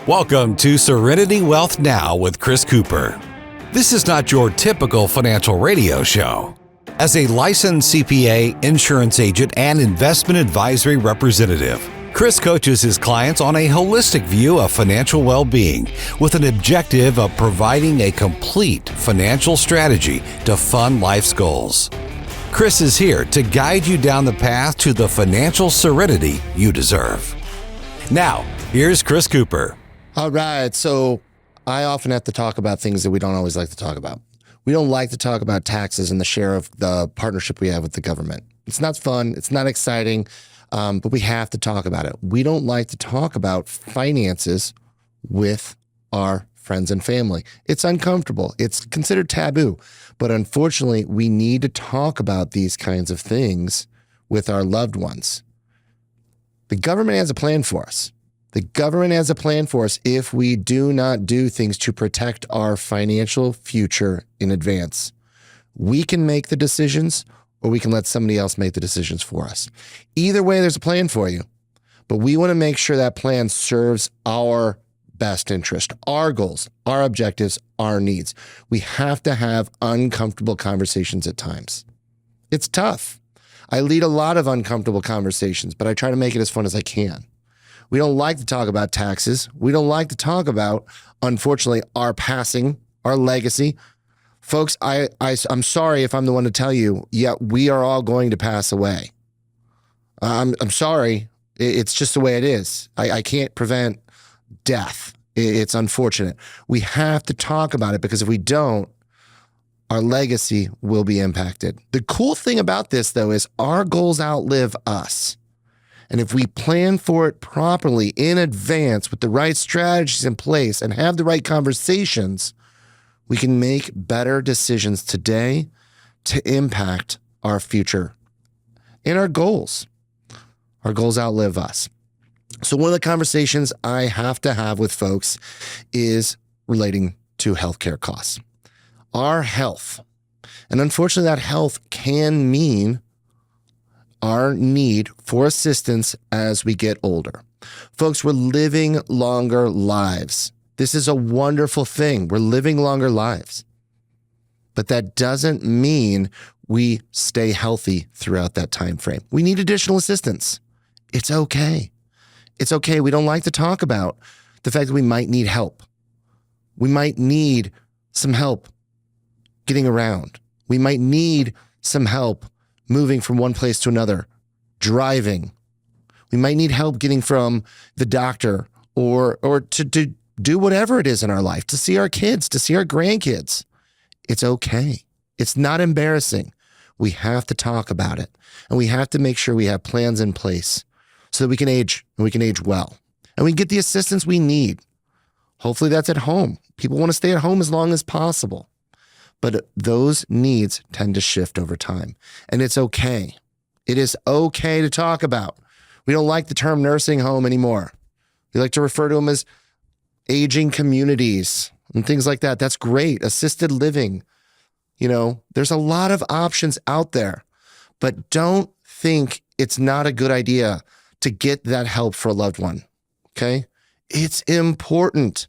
Welcome to Serenity Wealth Now with Chris Cooper. This is not your typical financial radio show. As a licensed CPA, insurance agent, and investment advisory representative, Chris coaches his clients on a holistic view of financial well-being with an objective of providing a complete financial strategy to fund life's goals. Chris is here to guide you down the path to the financial serenity you deserve. Now, here's Chris Cooper. All right, so I often have to talk about things that we don't always like to talk about. We don't like to talk about taxes and the share of the partnership we have with the government. It's not fun, it's not exciting, but we have to talk about it. We don't like to talk about finances with our friends and family. It's uncomfortable. It's considered taboo. But unfortunately, we need to talk about these kinds of things with our loved ones. The government has a plan for us. The government has a plan for us if we do not do things to protect our financial future in advance. We can make the decisions, or we can let somebody else make the decisions for us. Either way, there's a plan for you, but we want to make sure that plan serves our best interest, our goals, our objectives, our needs. We have to have uncomfortable conversations at times. It's tough. I lead a lot of uncomfortable conversations, but I try to make it as fun as I can. We don't like to talk about taxes. We don't like to talk about, unfortunately, our passing, our legacy. Folks, I'm sorry if I'm the one to tell you, yeah, we are all going to pass away. I'm sorry. It's just the way it is. I can't prevent death. It's unfortunate. We have to talk about it because if we don't, our legacy will be impacted. The cool thing about this, though, is our goals outlive us. And if we plan for it properly in advance with the right strategies in place and have the right conversations, we can make better decisions today to impact our future and our goals. Our goals outlive us. So one of the conversations I have to have with folks is relating to healthcare costs. Our health, and unfortunately that health can mean our need for assistance as we get older. Folks, we're living longer lives. This is a wonderful thing. We're living longer lives. But that doesn't mean we stay healthy throughout that time frame. We need additional assistance. It's okay. It's okay. We don't like to talk about the fact that we might need help. We might need some help getting around. We might need some help moving from one place to another, driving. We might need help getting from the doctor or to do whatever it is in our life, to see our kids, to see our grandkids. It's okay. It's not embarrassing. We have to talk about it. And we have to make sure we have plans in place so that we can age and we can age well. And we can get the assistance we need. Hopefully that's at home. People want to stay at home as long as possible. But those needs tend to shift over time. And it's okay. It is okay to talk about. We don't like the term nursing home anymore. We like to refer to them as aging communities and things like that. That's great. Assisted living. You know, there's a lot of options out there. But don't think it's not a good idea to get that help for a loved one. Okay? It's important.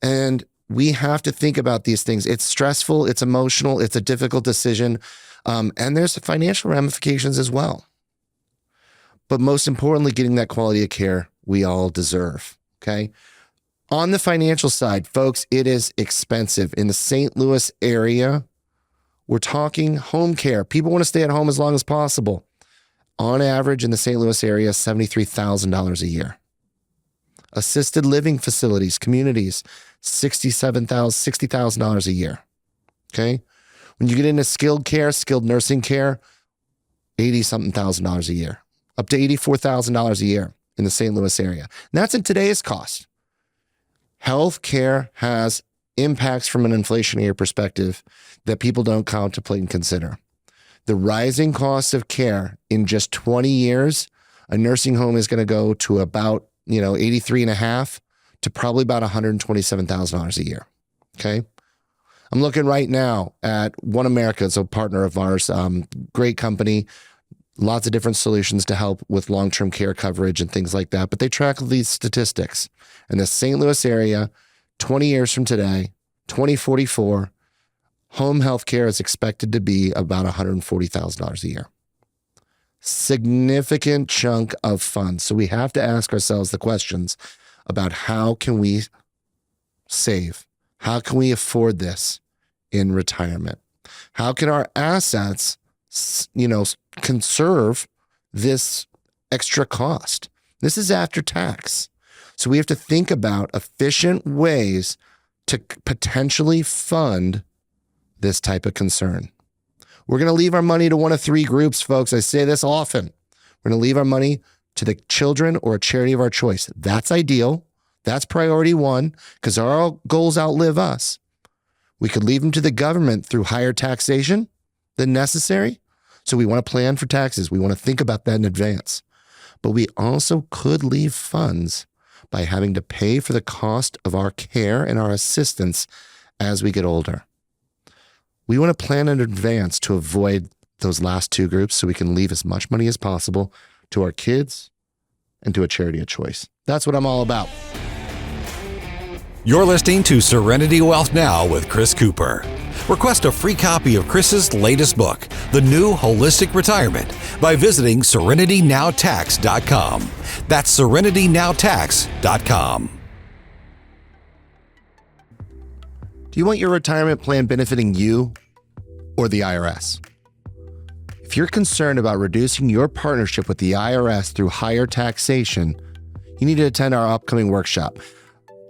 And we have to think about these things. It's stressful, it's emotional, it's a difficult decision, and there's financial ramifications as well. But most importantly, getting that quality of care we all deserve, okay? On the financial side, folks, it is expensive. In the St. Louis area, we're talking home care. People want to stay at home as long as possible. On average, in the St. Louis area, $73,000 a year. Assisted living facilities, communities, $60,000 a year, okay? When you get into skilled care, skilled nursing care, $80-something thousand a year, up to $84,000 a year in the St. Louis area. And that's in today's cost. Healthcare has impacts from an inflationary perspective that people don't contemplate and consider. The rising cost of care in just 20 years, a nursing home is going to go to about, $83.5 to probably about $127,000 a year. Okay. I'm looking right now at One America. It's a partner of ours, great company, lots of different solutions to help with long-term care coverage and things like that. But they track these statistics. In the St. Louis area, 20 years from today, 2044, home health care is expected to be about $140,000 a year. Significant chunk of funds. So we have to ask ourselves the questions about how can we save? How can we afford this in retirement? How can our assets, conserve this extra cost? This is after tax. So we have to think about efficient ways to potentially fund this type of concern. We're going to leave our money to one of three groups, folks. I say this often. We're going to leave our money to the children or a charity of our choice. That's ideal. That's priority one, because our goals outlive us. We could leave them to the government through higher taxation than necessary. So we want to plan for taxes. We want to think about that in advance. But we also could leave funds by having to pay for the cost of our care and our assistance as we get older. We want to plan in advance to avoid those last two groups so we can leave as much money as possible to our kids and to a charity of choice. That's what I'm all about. You're listening to Serenity Wealth Now with Chris Cooper. Request a free copy of Chris's latest book, The New Holistic Retirement, by visiting SerenityNowTax.com. That's SerenityNowTax.com. Do you want your retirement plan benefiting you or the IRS? If you're concerned about reducing your partnership with the IRS through higher taxation, you need to attend our upcoming workshop,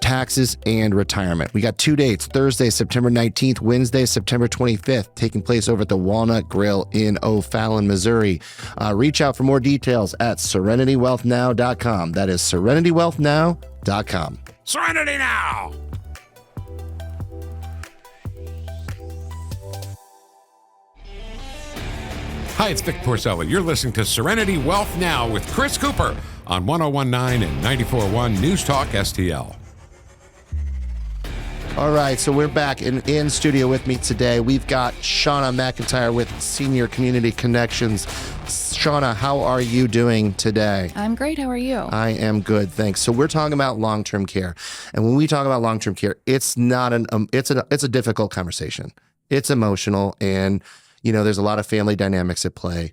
Taxes and Retirement. We got 2 dates, Thursday, September 19th, Wednesday, September 25th, taking place over at the Walnut Grill in O'Fallon, Missouri. Reach out for more details at SerenityWealthNow.com. That is SerenityWealthNow.com. Serenity Now! Hi, it's Vic Porcelli. You're listening to Serenity Wealth Now with Chris Cooper on 101.9 and 94.1 NewsTalk STL. All right, so we're back in studio with me today. We've got Shona McIntyre with Senior Community Connections. Shona, how are you doing today? I'm great. How are you? I am good, thanks. So we're talking about long-term care, and when we talk about long-term care, it's not it's a difficult conversation. It's emotional, and there's a lot of family dynamics at play.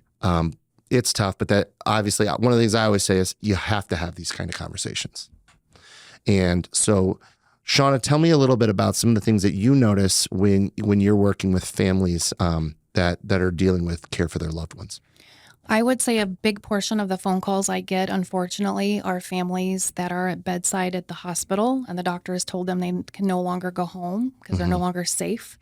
It's tough, but that obviously one of the things I always say is you have to have these kind of conversations. And so, Shona, tell me a little bit about some of the things that you notice when you're working with families that are dealing with care for their loved ones. I would say a big portion of the phone calls I get, unfortunately, are families that are at bedside at the hospital, and the doctor has told them they can no longer go home because they're no longer safe.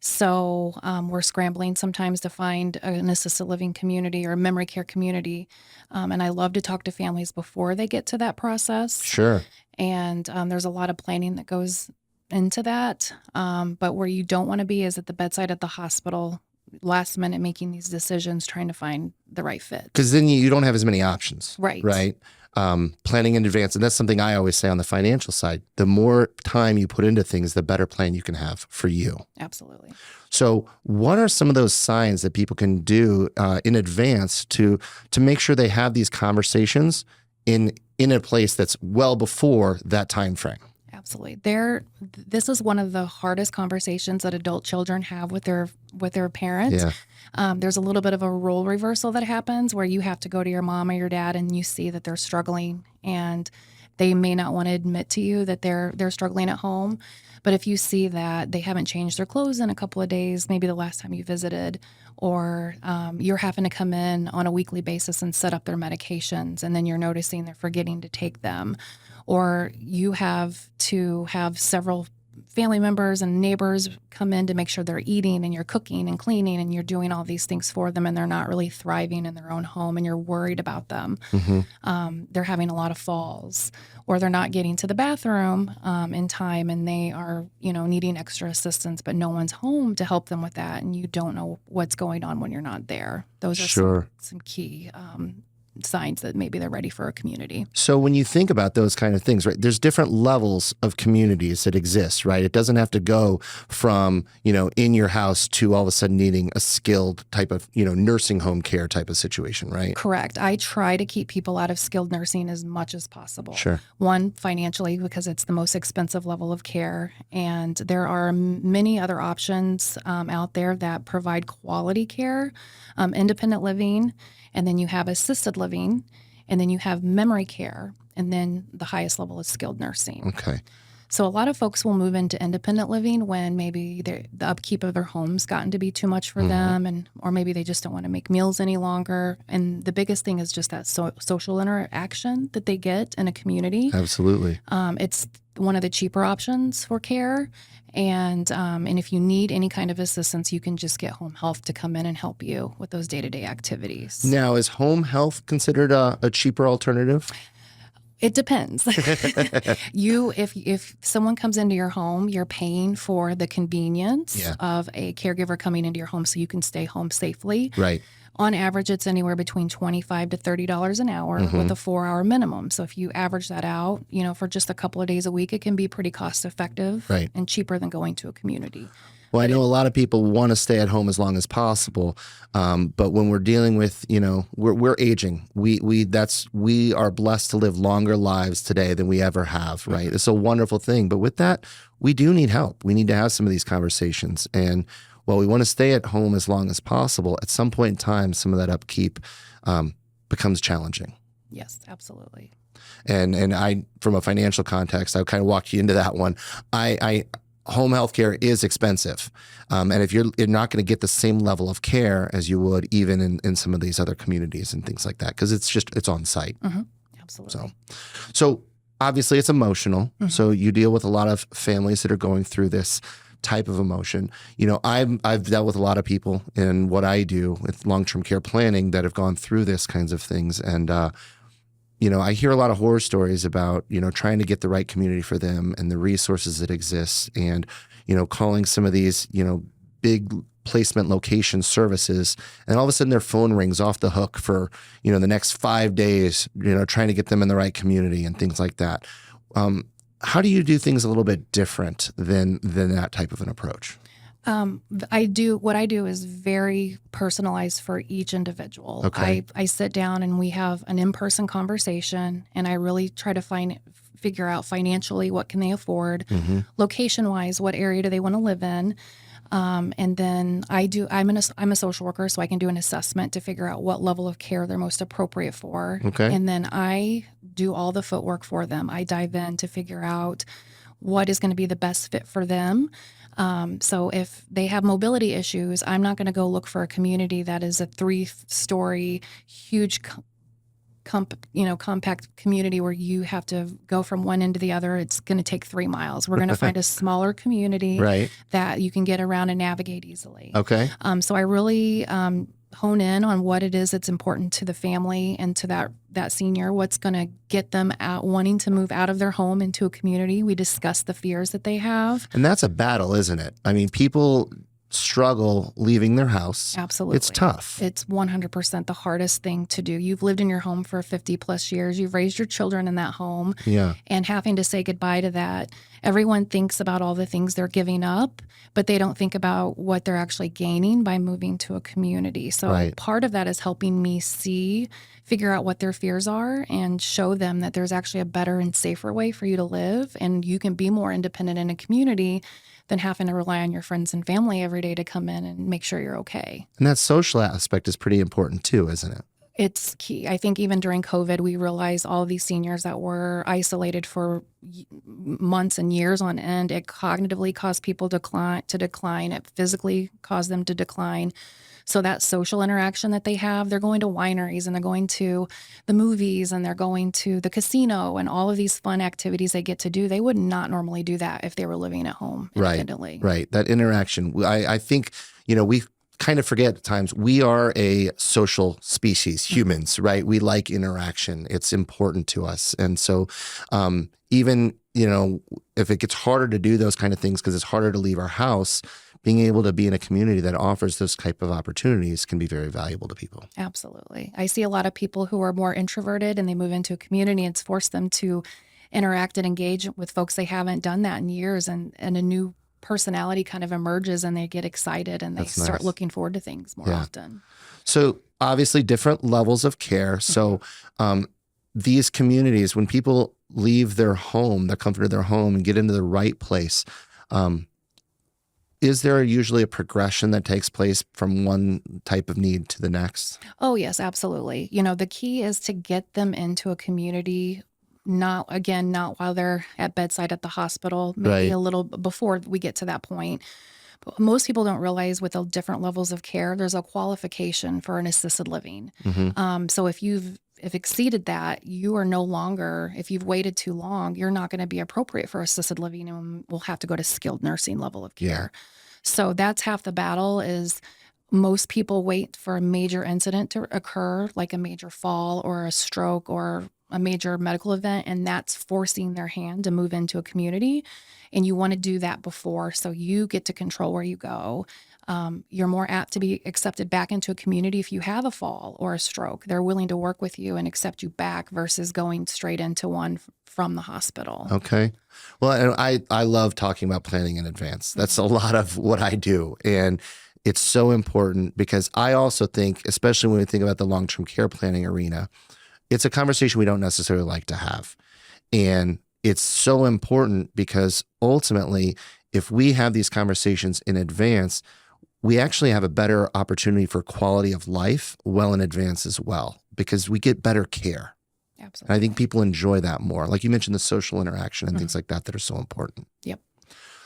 So we're scrambling sometimes to find an assisted living community or a memory care community. And I love to talk to families before they get to that process. Sure. And there's a lot of planning that goes into that. But where you don't want to be is at the bedside at the hospital, last minute making these decisions, trying to find the right fit. Because then you don't have as many options. Right. Right. Planning in advance. And that's something I always say on the financial side. The more time you put into things, the better plan you can have for you. Absolutely. So what are some of those signs that people can do in advance to make sure they have these conversations in a place that's well before that time frame? Absolutely. This is one of the hardest conversations that adult children have with their parents. Yeah. There's a little bit of a role reversal that happens where you have to go to your mom or your dad and you see that they're struggling, and they may not want to admit to you that they're struggling at home. But if you see that they haven't changed their clothes in a couple of days, maybe the last time you visited, or you're having to come in on a weekly basis and set up their medications, and then you're noticing they're forgetting to take them, or you have to have several family members and neighbors come in to make sure they're eating, and you're cooking and cleaning and you're doing all these things for them, and they're not really thriving in their own home, and you're worried about them. They're having a lot of falls, or they're not getting to the bathroom in time, and they are, needing extra assistance, but no one's home to help them with that, and you don't know what's going on when you're not there. Those are Sure. some key signs that maybe they're ready for a community. So when you think about those kind of things, right, there's different levels of communities that exist, right? It doesn't have to go from, in your house to all of a sudden needing a skilled type of, nursing home care type of situation, right? Correct. I try to keep people out of skilled nursing as much as possible. Sure. One, financially, because it's the most expensive level of care. And there are many other options out there that provide quality care, independent living, and then you have assisted living, and then you have memory care, and then the highest level is skilled nursing. Okay. So a lot of folks will move into independent living when maybe the upkeep of their home's gotten to be too much for them, or maybe they just don't want to make meals any longer. And the biggest thing is just that social interaction that they get in a community. Absolutely. It's one of the cheaper options for care. And if you need any kind of assistance, you can just get home health to come in and help you with those day-to-day activities. Now, is home health considered a cheaper alternative? It depends. If someone comes into your home, you're paying for the convenience of a caregiver coming into your home so you can stay home safely. Right. On average, it's anywhere between $25 to $30 an hour with a 4-hour minimum. So if you average that out, for just a couple of days a week, it can be pretty cost effective and cheaper than going to a community. Well, I know a lot of people want to stay at home as long as possible, but when we're dealing with, we're aging. We are blessed to live longer lives today than we ever have, right? It's a wonderful thing, but with that, we do need help. We need to have some of these conversations, and while we want to stay at home as long as possible, at some point in time, some of that upkeep becomes challenging. Yes, absolutely. And I, from a financial context, I kind of walked you into that one. Home health care is expensive. And if you're not going to get the same level of care as you would even in some of these other communities and things like that, because it's on site. Absolutely. So obviously it's emotional. So you deal with a lot of families that are going through this type of emotion. I've dealt with a lot of people in what I do with long-term care planning that have gone through this kinds of things. And, I hear a lot of horror stories about, trying to get the right community for them and the resources that exist and, calling some of these, big placement location services, and all of a sudden their phone rings off the hook for, the next 5 days, trying to get them in the right community and things like that. How do you do things a little bit different than that type of an approach? What I do is very personalized for each individual. Okay. I sit down and we have an in-person conversation, and I really try to figure out financially what can they afford, location-wise, what area do they want to live in. And then I'm a social worker, so I can do an assessment to figure out what level of care they're most appropriate for. Okay. And then I do all the footwork for them. I dive in to figure out what is going to be the best fit for them. So if they have mobility issues, I'm not going to go look for a community that is a 3-story, huge, compact community where you have to go from one end to the other. It's going to take 3 miles. We're going to find a smaller community that you can get around and navigate easily. Okay. So I really hone in on what it is that's important to the family and to that senior, what's going to get them out wanting to move out of their home into a community. We discuss the fears that they have. And that's a battle, isn't it? I mean, people struggle leaving their house. Absolutely. It's tough. It's 100% the hardest thing to do. You've lived in your home for 50 plus years. You've raised your children in that home. Yeah. And having to say goodbye to that. Everyone thinks about all the things they're giving up, but they don't think about what they're actually gaining by moving to a community. So part of that is helping me figure out what their fears are and show them that there's actually a better and safer way for you to live, and you can be more independent in a community than having to rely on your friends and family every day to come in and make sure you're okay. And that social aspect is pretty important too, isn't it? It's key. I think even during COVID, we realized all of these seniors that were isolated for months and years on end, it cognitively caused people to decline. It physically caused them to decline. So that social interaction that they have, they're going to wineries and they're going to the movies and they're going to the casino and all of these fun activities they get to do. They would not normally do that if they were living at home independently. Right. That interaction. I think, we kind of forget at times we are a social species, humans, right? We like interaction. It's important to us. And so even, if it gets harder to do those kind of things because it's harder to leave our house, being able to be in a community that offers those type of opportunities can be very valuable to people. Absolutely. I see a lot of people who are more introverted and they move into a community. It's forced them to interact and engage with folks they haven't done that in years, and a new personality kind of emerges and they get excited and they That's start nice. looking forward to things more often. So obviously different levels of care. So these communities, when people leave their home, the comfort of their home, and get into the right place, is there usually a progression that takes place from one type of need to the next? Oh, yes, absolutely. The key is to get them into a community, not while they're at bedside at the hospital, maybe Right. a little before we get to that point. But most people don't realize with the different levels of care, there's a qualification for an assisted living. So if you've exceeded that, you are no longer, if you've waited too long, you're not going to be appropriate for assisted living and will have to go to skilled nursing level of care. So that's half the battle. Is most people wait for a major incident to occur, like a major fall or a stroke or a major medical event, and that's forcing their hand to move into a community. And you want to do that before, so you get to control where you go. You're more apt to be accepted back into a community if you have a fall or a stroke. They're willing to work with you and accept you back versus going straight into one from the hospital. Okay. Well, and I love talking about planning in advance. That's a lot of what I do. And it's so important because I also think, especially when we think about the long-term care planning arena, it's a conversation we don't necessarily like to have. And it's so important because ultimately, if we have these conversations in advance, we actually have a better opportunity for quality of life well in advance as well, because we get better care. Absolutely. And I think people enjoy that more. Like you mentioned, the social interaction and things like that are so important. Yep.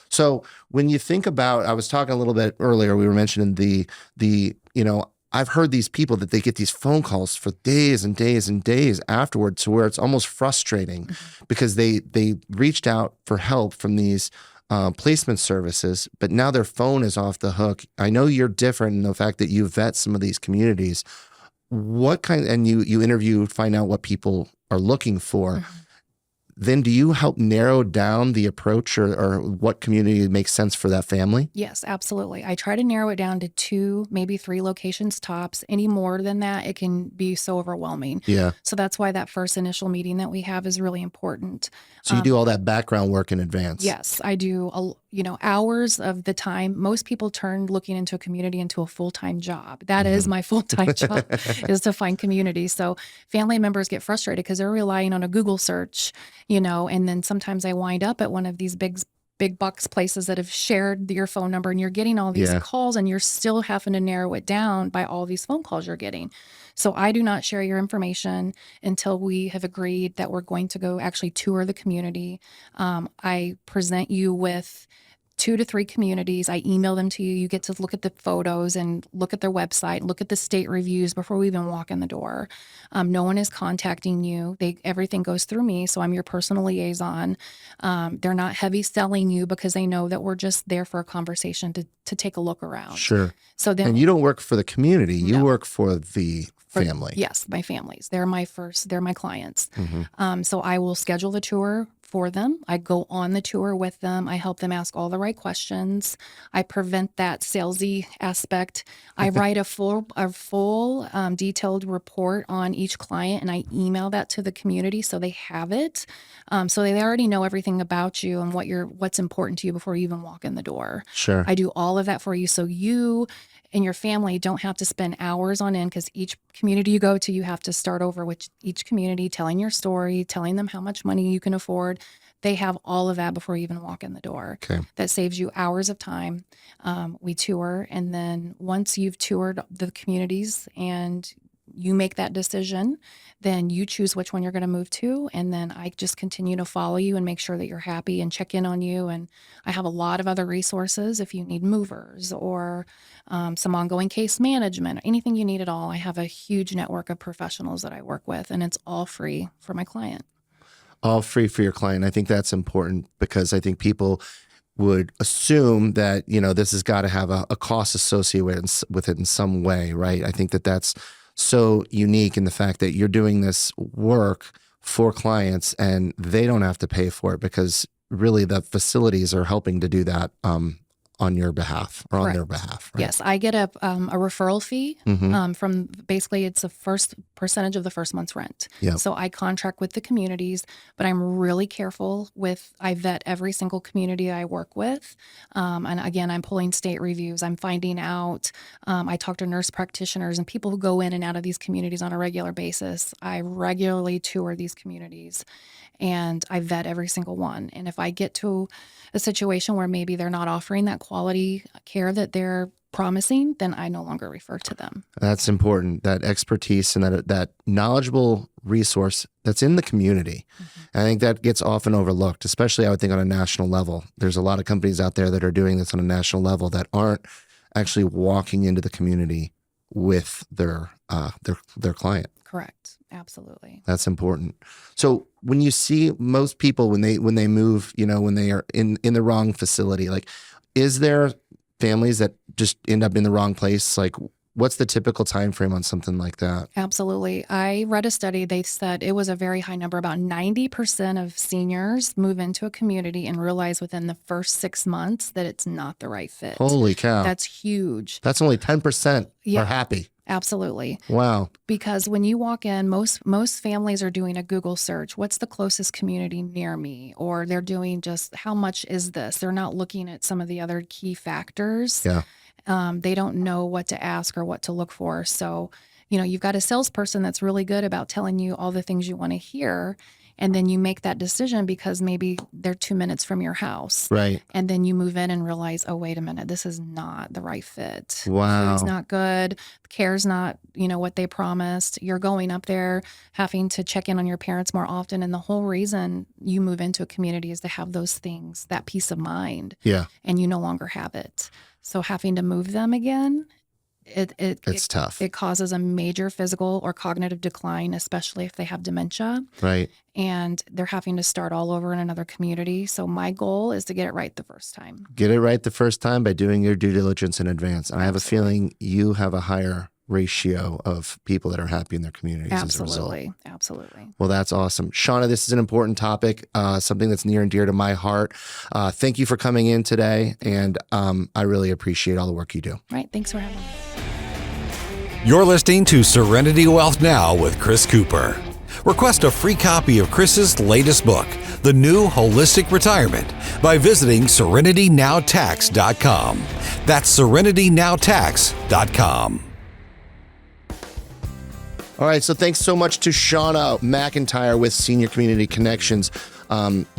So when you think about, I was talking a little bit earlier, we were mentioning I've heard these people that they get these phone calls for days and days and days afterwards, to where it's almost frustrating because they reached out for help from these placement services, but now their phone is off the hook. I know you're different in the fact that you vet some of these communities. And you interview, find out what people are looking for. Then do you help narrow down the approach or what community makes sense for that family? Yes, absolutely. I try to narrow it down to 2, maybe 3 locations tops. Any more than that, it can be so overwhelming. Yeah. So that's why that first initial meeting that we have is really important. So you do all that background work in advance? Yes, I do. Hours of the time. Most people turn looking into a community into a full-time job. That is my full-time job, is to find community. So family members get frustrated because they're relying on a Google search, and then sometimes I wind up at one of these big box places that have shared your phone number, and you're getting all these calls, and you're still having to narrow it down by all these phone calls you're getting. So I do not share your information until we have agreed that we're going to go actually tour the community. I present you with 2 to 3 communities. I email them to you. You get to look at the photos and look at their website, look at the state reviews before we even walk in the door. No one is contacting you. Everything goes through me, so I'm your personal liaison. They're not heavy selling you because they know that we're just there for a conversation to take a look around. Sure. So then, And you don't work for the community. You No. work for the family. Yes, my families. They're my clients. So I will schedule the tour for them. I go on the tour with them. I help them ask all the right questions. I prevent that salesy aspect. I write a full detailed report on each client, and I email that to the community so they have it. So they already know everything about you and what's important to you before you even walk in the door. Sure. I do all of that for you, so you and your family don't have to spend hours on end, because each community you go to, you have to start over with each community, telling your story, telling them how much money you can afford. They have all of that before you even walk in the door. Okay. That saves you hours of time. We tour, and then once you've toured the communities and you make that decision, then you choose which one you're going to move to. And then I just continue to follow you and make sure that you're happy and check in on you. And I have a lot of other resources if you need movers or some ongoing case management, anything you need at all. I have a huge network of professionals that I work with, and it's all free for my client. All free for your client. I think that's important because I think people would assume that, this has got to have a cost associated with it in some way, right? I think that that's so unique in the fact that you're doing this work for clients and they don't have to pay for it because really the facilities are helping to do that on your behalf or on their Correct. behalf, right? Yes, I get a referral fee Mhm. from basically it's the first percentage of the first month's rent. Yep. So I contract with the communities, but I'm really careful I vet every single community I work with. And again, I'm pulling state reviews. I'm finding out. I talk to nurse practitioners and people who go in and out of these communities on a regular basis. I regularly tour these communities and I vet every single one. And if I get to a situation where maybe they're not offering that quality care that they're promising, then I no longer refer to them. That's important, that expertise and that knowledgeable resource that's in the community. I think that gets often overlooked, especially I would think on a national level. There's a lot of companies out there that are doing this on a national level that aren't actually walking into the community with their client. Correct. Absolutely. That's important. So when you see most people when they move, when they are in the wrong facility, like, is there families that just end up in the wrong place? Like, what's the typical time frame on something like that? Absolutely. I read a study. They said it was a very high number. About 90% of seniors move into a community and realize within the first 6 months that it's not the right fit. Holy cow. That's huge. That's only 10% Yeah. are happy. Absolutely. Wow. Because when you walk in, most families are doing a Google search. What's the closest community near me? Or they're doing just how much is this? They're not looking at some of the other key factors. Yeah. They don't know what to ask or what to look for. So, you've got a salesperson that's really good about telling you all the things you want to hear. And then you make that decision because maybe they're 2 minutes from your house. Right. And then you move in and realize, oh, wait a minute, this is not the right fit. Wow. Food's not good. Care's not, what they promised. You're going up there having to check in on your parents more often. And the whole reason you move into a community is to have those things, that peace of mind. Yeah. And you no longer have it. So having to move them again, It's tough. It causes a major physical or cognitive decline, especially if they have dementia. Right. And they're having to start all over in another community. So my goal is to get it right the first time. Get it right the first time by doing your due diligence in advance. And I have a feeling you have a higher ratio of people that are happy in their communities as a result. Absolutely. Well, that's awesome. Shona, this is an important topic, something that's near and dear to my heart. Thank you for coming in today. And I really appreciate all the work you do. Right. Thanks for having me. You're listening to Serenity Wealth Now with Chris Cooper. Request a free copy of Chris's latest book, The New Holistic Retirement, by visiting SerenityNowTax.com. That's SerenityNowTax.com. All right, so thanks so much to Shona McIntyre with Senior Community Connections.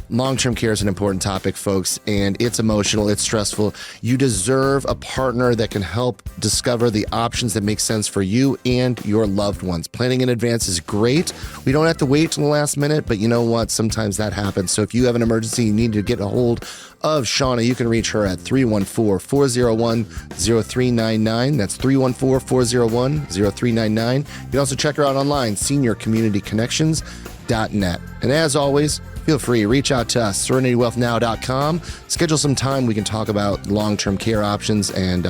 Long-term care is an important topic, folks, and it's emotional, it's stressful. You deserve a partner that can help discover the options that make sense for you and your loved ones. Planning in advance is great. We don't have to wait till the last minute, but you know what? Sometimes that happens. So if you have an emergency, you need to get a hold of Shona. You can reach her at 314-401-0399. That's 314-401-0399. You can also check her out online, seniorcommunityconnections.net. And as always, feel free to reach out to us, SerenityWealthNow.com. Schedule some time. We can talk about long-term care options and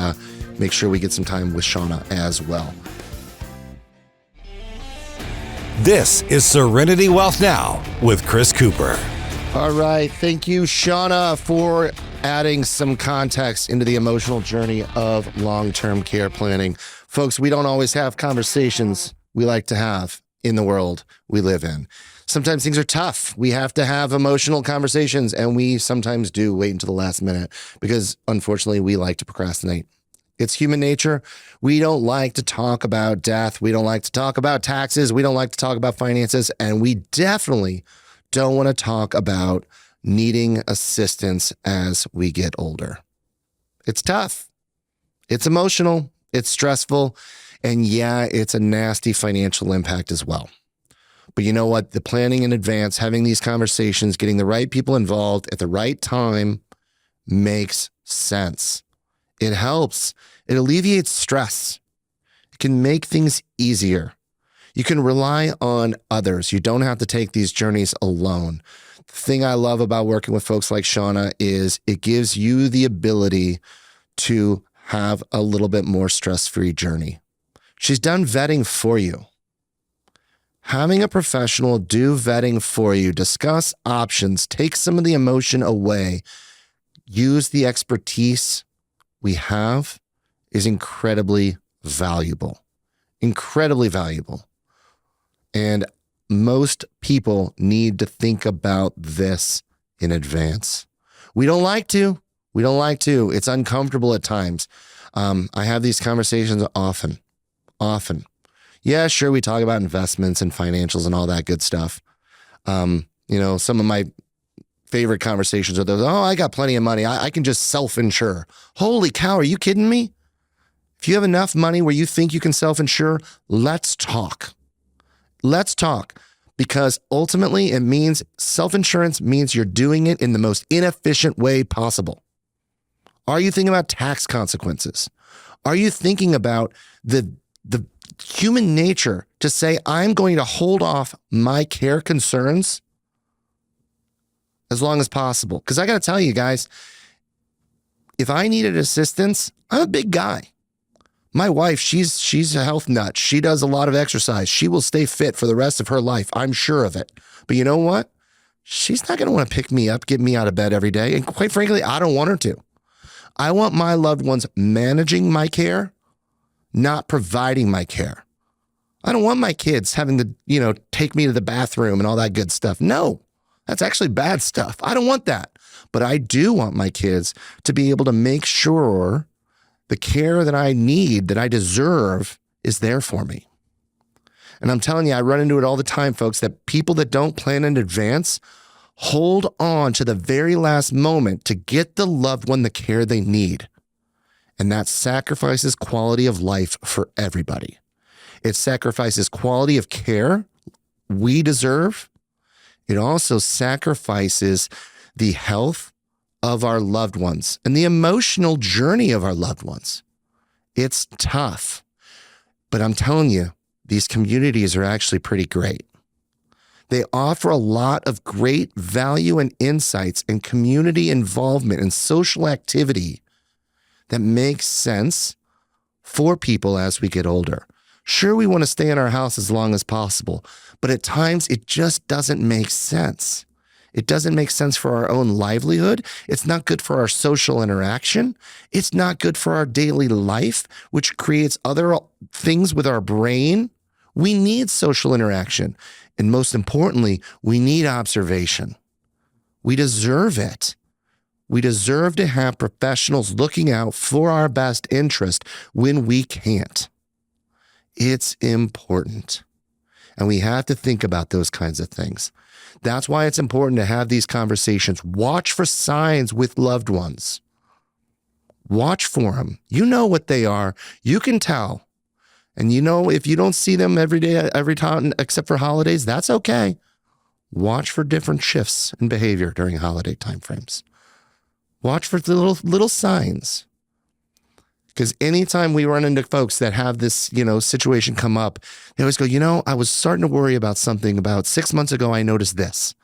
make sure we get some time with Shona as well. This is Serenity Wealth Now with Chris Cooper. All right. Thank you, Shona, for adding some context into the emotional journey of long-term care planning. Folks, we don't always have conversations we like to have in the world we live in. Sometimes things are tough. We have to have emotional conversations, and we sometimes do wait until the last minute because, unfortunately, we like to procrastinate. It's human nature. We don't like to talk about death. We don't like to talk about taxes. We don't like to talk about finances, and we definitely don't want to talk about needing assistance as we get older. It's tough. It's emotional. It's stressful. And yeah, it's a nasty financial impact as well. But you know what? The planning in advance, having these conversations, getting the right people involved at the right time makes sense. It helps. It alleviates stress. It can make things easier. You can rely on others. You don't have to take these journeys alone. The thing I love about working with folks like Shona is it gives you the ability to have a little bit more stress-free journey. She's done vetting for you. Having a professional do vetting for you, discuss options, take some of the emotion away, use the expertise we have is incredibly valuable. Incredibly valuable. And most people need to think about this in advance. We don't like to. It's uncomfortable at times. I have these conversations often. Yeah, sure, we talk about investments and financials and all that good stuff. Some of my favorite conversations are those, I got plenty of money. I can just self-insure. Holy cow, are you kidding me? If you have enough money where you think you can self-insure, let's talk. Because ultimately it means self-insurance means you're doing it in the most inefficient way possible. Are you thinking about tax consequences? Are you thinking about the human nature to say, I'm going to hold off my care concerns as long as possible? Because I got to tell you guys, if I needed assistance, I'm a big guy. My wife, she's a health nut. She does a lot of exercise. She will stay fit for the rest of her life. I'm sure of it. But you know what? She's not going to want to pick me up, get me out of bed every day. And quite frankly, I don't want her to. I want my loved ones managing my care, not providing my care. I don't want my kids having to, take me to the bathroom and all that good stuff. No, that's actually bad stuff. I don't want that. But I do want my kids to be able to make sure the care that I need, that I deserve, is there for me. And I'm telling you, I run into it all the time, folks, that people that don't plan in advance hold on to the very last moment to get the loved one the care they need. And that sacrifices quality of life for everybody. It sacrifices quality of care we deserve. It also sacrifices the health of our loved ones and the emotional journey of our loved ones. It's tough, but I'm telling you, these communities are actually pretty great. They offer a lot of great value and insights and community involvement and social activity that makes sense for people as we get older. Sure, we want to stay in our house as long as possible, but at times it just doesn't make sense. It doesn't make sense for our own livelihood. It's not good for our social interaction. It's not good for our daily life, which creates other things with our brain. We need social interaction. And most importantly, we need observation. We deserve it. We deserve to have professionals looking out for our best interest when we can't. It's important. And we have to think about those kinds of things. That's why it's important to have these conversations. Watch for signs with loved ones. Watch for them. You know what they are. You can tell. And if you don't see them every day, every time, except for holidays, that's okay. Watch for different shifts in behavior during holiday timeframes. Watch for the little signs. Because anytime we run into folks that have this, situation come up, they always go, I was starting to worry about something about 6 months ago. I noticed this.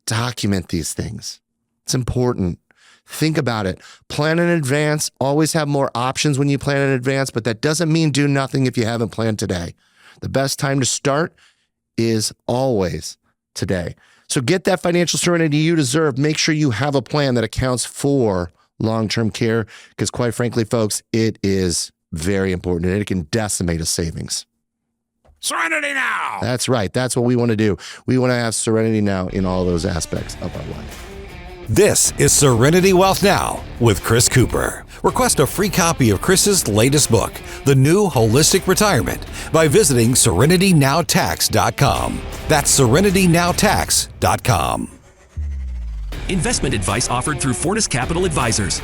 Document these things. It's important. Think about it. Plan in advance. Always have more options when you plan in advance, but that doesn't mean do nothing if you haven't planned today. The best time to start is always today. So get that financial serenity you deserve. Make sure you have a plan that accounts for long-term care, because quite frankly, folks, it is very important and it can decimate a savings. Serenity Now! That's right. That's what we want to do. We want to have serenity now in all those aspects of our life. This is Serenity Wealth Now with Chris Cooper. Request a free copy of Chris's latest book, The New Holistic Retirement, by visiting SerenityNowTax.com. That's SerenityNowTax.com. Investment advice offered through Fortis Capital Advisors.